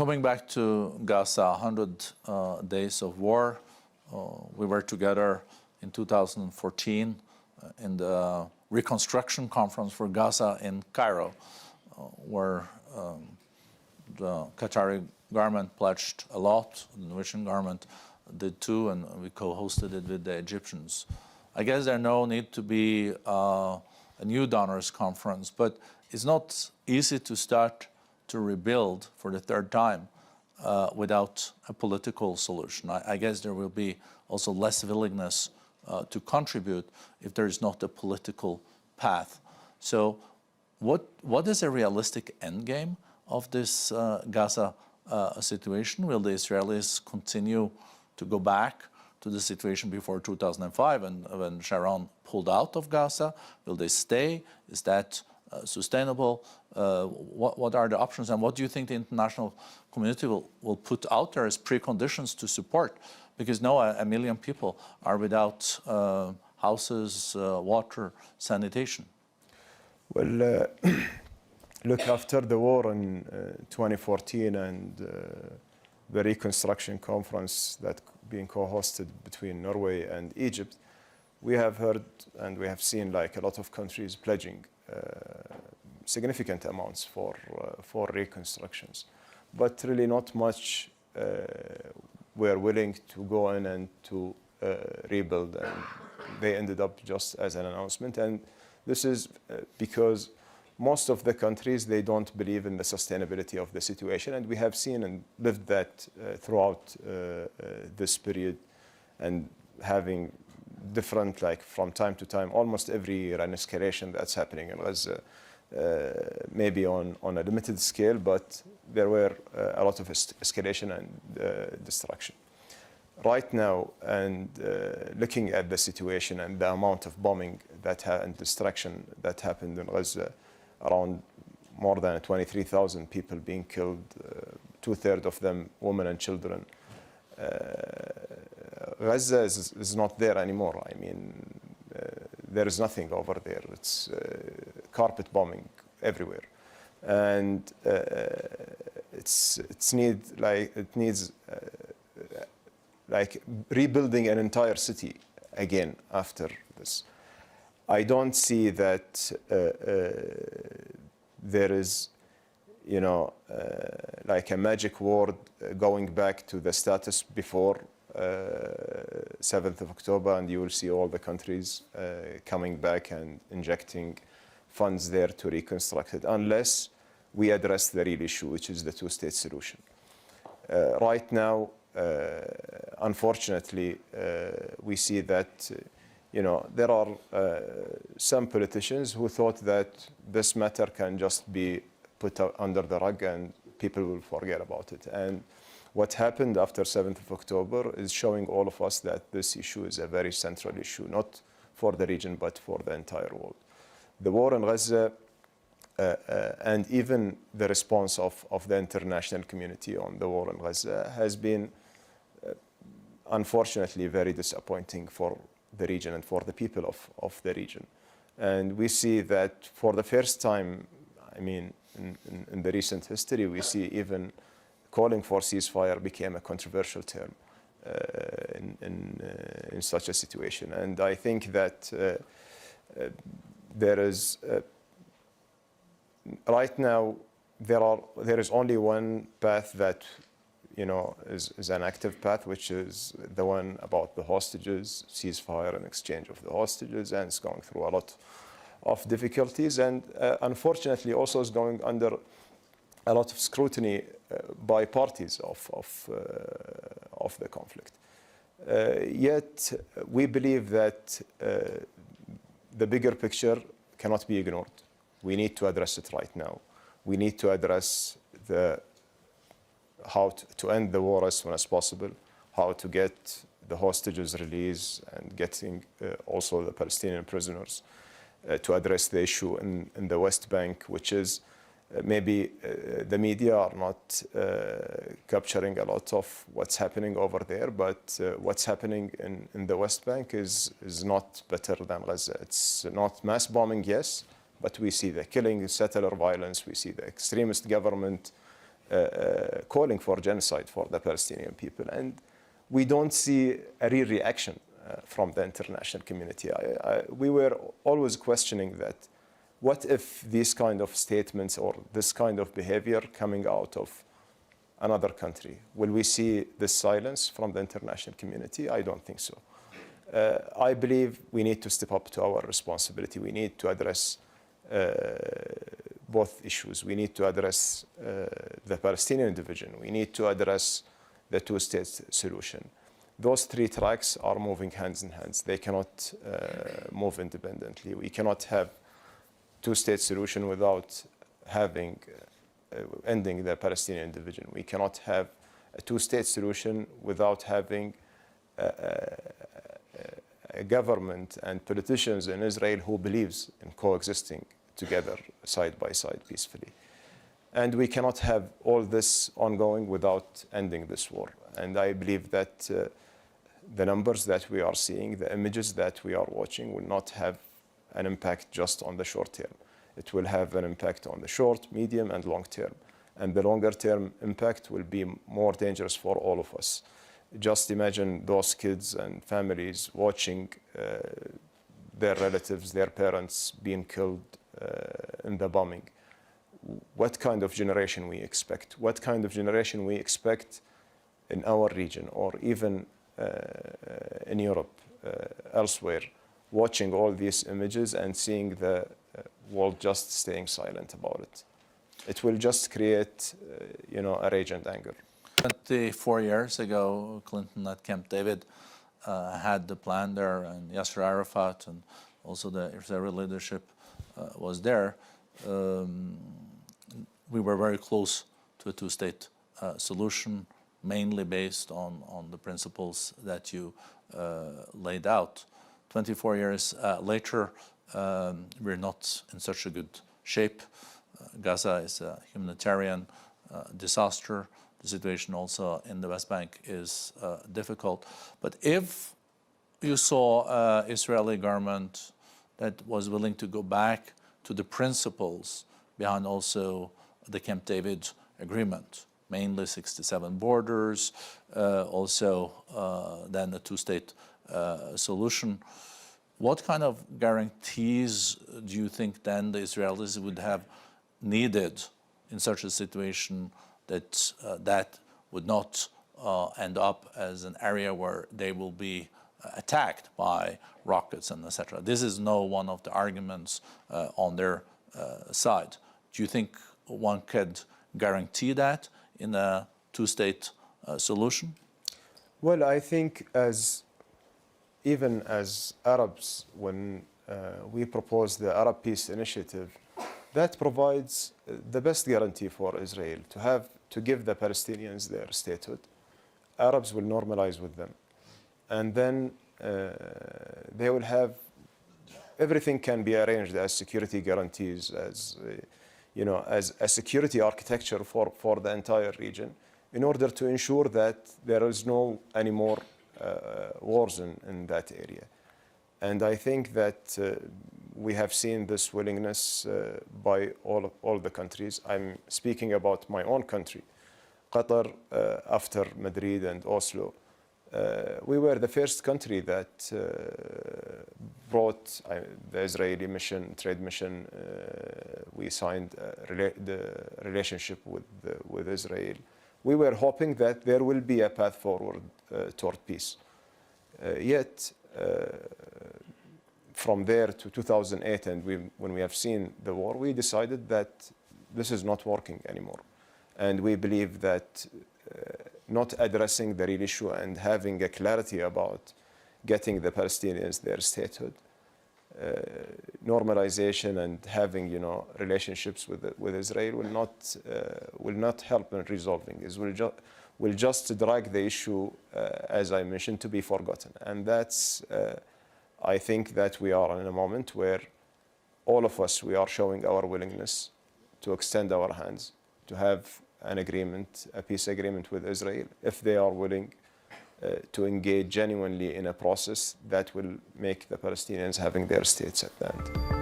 Coming back to Gaza, 100 days of war. We were together in 2014 in the reconstruction conference for Gaza in Cairo, where the Qatari government pledged a lot, the Norwegian government did too, and we co-hosted it with the Egyptians. I guess there no need to be a new donors conference, but it's not easy to start to rebuild for the third time without a political solution. I guess there will be also less willingness to contribute if there is not a political path. So what is a realistic endgame of this Gaza situation? Will the Israelis continue to go back to the situation before 2005 when Sharon pulled out of Gaza? Will they stay? Is that sustainable? What are the options, and what do you think the international community will put out there as preconditions to support? Because now 1 million people are without houses, water, sanitation. Well, look, after the war in 2014 and the reconstruction conference that being co-hosted between Norway and Egypt, we have heard and we have seen like a lot of countries pledging significant amounts for reconstructions, but really not much were willing to go in and to rebuild, and they ended up just as an announcement. And this is because most of the countries, they don't believe in the sustainability of the situation, and we have seen and lived that throughout this period, and having different, like from time to time, almost every year, an escalation that's happening in Gaza, maybe on a limited scale, but there were a lot of escalation and destruction. Right now, and looking at the situation and the amount of bombing and destruction that happened in Gaza, around more than 23,000 people being killed, 2/3 of them women and children. Gaza is not there anymore. I mean, there is nothing over there. It's carpet bombing everywhere, and it needs like rebuilding an entire city again after this. I don't see that there is, like a magic word going back to the status before 7th of October, and you will see all the countries coming back and injecting funds there to reconstruct it, unless we address the real issue, which is the two-state solution. Right now, unfortunately, we see that there are some politicians who thought that this matter can just be put under the rug and people will forget about it. And what happened after 7th of October is showing all of us that this issue is a very central issue, not for the region, but for the entire world. The war in Gaza and even the response of the international community on the war in Gaza has been, unfortunately, very disappointing for the region and for the people of the region. And we see that for the first time, I mean, in the recent history, we see even calling for ceasefire became a controversial term in such a situation. And I think that there is, right now, there is only one path that is an active path, which is the one about the hostages, ceasefire and exchange of the hostages, and it's going through a lot of difficulties, and unfortunately also is going under a lot of scrutiny by parties of the conflict. Yet we believe that the bigger picture cannot be ignored. We need to address it right now. We need to address how to end the war as soon as possible, how to get the hostages released, and getting also the Palestinian prisoners, to address the issue in the West Bank, which is maybe the media are not capturing a lot of what's happening over there, but what's happening in the West Bank is not better than Gaza. It's not mass bombing, yes, but we see the killing, settler violence, we see the extremist government calling for genocide for the Palestinian people. And we don't see a real reaction from the international community. We were always questioning that. What if these kind of statements or this kind of behavior coming out of another country? Will we see this silence from the international community? I don't think so. I believe we need to step up to our responsibility. We need to address both issues. We need to address the Palestinian division. We need to address the two-state solution. Those three tracks are moving hands in hands. They cannot move independently. We cannot have two-state solution without having ending the Palestinian division. We cannot have a two-state solution without having a government and politicians in Israel who believes in coexisting together side by side peacefully. And we cannot have all this ongoing without ending this war. And I believe that the numbers that we are seeing, the images that we are watching will not have an impact just on the short term. It will have an impact on the short, medium, and long term. And the longer term impact will be more dangerous for all of us. Just imagine those kids and families watching their relatives, their parents being killed in the bombing. What kind of generation we expect? What kind of generation we expect in our region or even in Europe, elsewhere, watching all these images and seeing the world just staying silent about it. It will just create, a rage and anger. 24 years ago, Clinton at Camp David had the plan there, and Yasser Arafat and also the Israeli leadership was there. We were very close to a two-state solution, mainly based on the principles that you laid out. 24 years later, we're not in such a good shape. Gaza is a humanitarian disaster. The situation also in the West Bank is difficult. But if you saw an Israeli government that was willing to go back to the principles behind also the Camp David agreement, mainly 67 borders, also then a two-state solution, what kind of guarantees do you think then the Israelis would have needed in such a situation that that would not end up as an area where they will be attacked by rockets and etc.? This is no one of the arguments on their side. Do you think one could guarantee that in a two-state solution? Well, I think even as Arabs, when we propose the Arab Peace Initiative, that provides the best guarantee for Israel to give the Palestinians their statehood. Arabs will normalize with them. And then they will have, everything can be arranged as security guarantees, as a security architecture for the entire region in order to ensure that there is no any more wars in that area. And I think that we have seen this willingness by all the countries. I'm speaking about my own country, Qatar, after Madrid and Oslo. We were the first country that brought the Israeli trade mission. We signed the relationship with Israel. We were hoping that there will be a path forward toward peace. Yet, from there to 2008, and when we have seen the war, we decided that this is not working anymore. And we believe that not addressing the real issue and having a clarity about getting the Palestinians their statehood, normalization and having relationships with Israel will not help in resolving this. Will just drag the issue, as I mentioned, to be forgotten. And that's, I think that we are in a moment where all of us, we are showing our willingness to extend our hands, to have an agreement, a peace agreement with Israel, if they are willing to engage genuinely in a process that will make the Palestinians having their states at the end.